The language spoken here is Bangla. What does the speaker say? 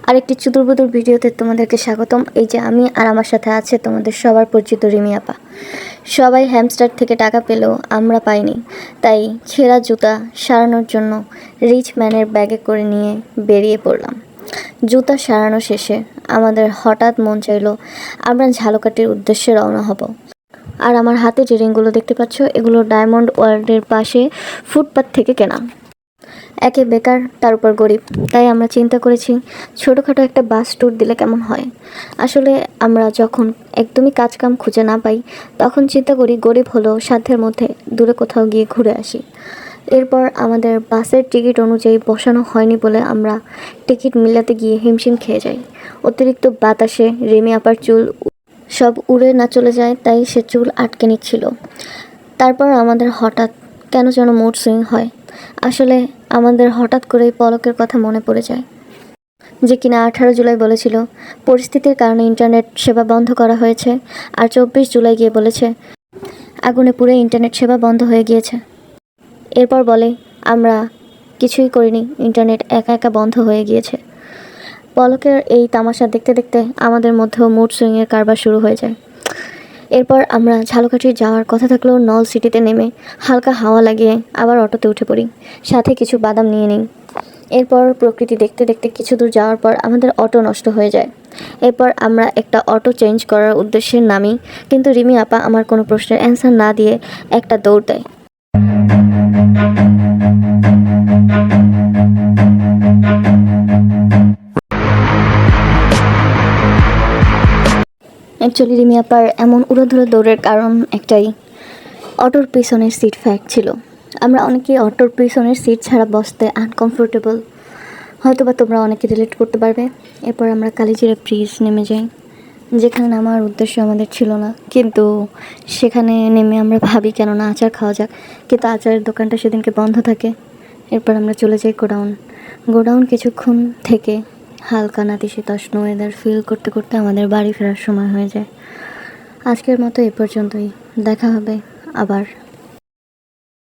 আরেকটি চুদুরবুদুর ভিডিওতে তোমাদেরকে স্বাগতম। এই যে আমি আর আমার সাথে আছে তোমাদের সবার পরিচিত রিমি আপা। সবাই হ্যামস্টার থেকে টাকা পেলেও আমরা পাইনি, তাই ছেঁড়া জুতা সারানোর জন্য রিচ ম্যানের ব্যাগে করে নিয়ে বেরিয়ে পড়লাম। জুতা সারানো শেষে আমাদের হঠাৎ মন চাইলো আমরা ঝালকাঠির উদ্দেশ্যে রওনা হব। আর আমার হাতে যে রিংগুলো দেখতে পাচ্ছ, এগুলো ডায়মন্ড ওয়ার্ল্ডের পাশে ফুটপাথ থেকে কেনা। একে বেকার, তার উপর গরিব, তাই আমরা চিন্তা করেছি ছোটোখাটো একটা বাস ট্যুর দিলে কেমন হয়। আসলে আমরা যখন একদমই কাজকাম খুঁজে না পাই, তখন চিন্তা করি গরিব হলেও সাধ্যের মধ্যে দূরে কোথাও গিয়ে ঘুরে আসি। এরপর আমাদের বাসের টিকিট অনুযায়ী বসানো হয়নি বলে আমরা টিকিট মিলাতে গিয়ে হিমশিম খেয়ে যাই। অতিরিক্ত বাতাসে রিমি আপার চুল সব উড়ে না চলে যায়, তাই সে চুল আটকে নিচ্ছিল। তারপর আমাদের হঠাৎ কেন যেন মুড সুইং হয়। আসলে আমাদের হঠাৎ করেই পলকের কথা মনে পড়ে যায়, যে কিনা 18 জুলাই বলেছিল পরিস্থিতির কারণে ইন্টারনেট সেবা বন্ধ করা হয়েছে, আর 24 জুলাই গিয়ে বলেছে আগুনে পুড়ে ইন্টারনেট সেবা বন্ধ হয়ে গিয়েছে। এরপর বলে আমরা কিছুই করিনি, ইন্টারনেট একা একা বন্ধ হয়ে গিয়েছে। পলকের এই তামাশা দেখতে দেখতে আমাদের মধ্যেও মুড সুইংয়ের কারবার শুরু হয়ে যায়। এরপর আমরা ঝালকাঠি যাওয়ার কথা থাকলেও নল সিটিতে নেমে হালকা হাওয়া লাগিয়ে আবার অটোতে উঠে পড়ি, সাথে কিছু বাদাম নিয়ে নিই। এরপর প্রকৃতি দেখতে দেখতে কিছু দূর যাওয়ার পর আমাদের অটো নষ্ট হয়ে যায়। এরপর আমরা একটা অটো চেঞ্জ করার উদ্দেশ্যে নামি, কিন্তু রিমি আপা আমার কোনো প্রশ্নের অ্যান্সার না দিয়ে একটা দৌড় দেয়। অ্যাকচুয়ালি রিমি আপার এমন উড়াধুরা দৌড়ের কারণ একটাই, অটোর পিছনের সিট ফ্যাক ছিল। আমরা অনেকেই অটোর পিছনের সিট ছাড়া বসতে আনকমফোর্টেবল, হয়তো বা তোমরা অনেকে রিলেট করতে পারবে। এরপর আমরা কালিজিরা ব্রিজ নেমে যাই, যেখানে নামার উদ্দেশ্য আমাদের ছিল না, কিন্তু সেখানে নেমে আমরা ভাবি কেননা আচার খাওয়া যাক, কিন্তু আচারের দোকানটা সেদিনকে বন্ধ থাকে। এরপর আমরা চলে যাই গোডাউন কিছুক্ষণ থেকে হালকা নাতিশীতোষ্ণ ওয়েদার ফিল করতে করতে আমাদের বাড়ি ফেরার সময় হয়ে যায়। আজকের মতো এ পর্যন্তই, দেখা হবে আবার।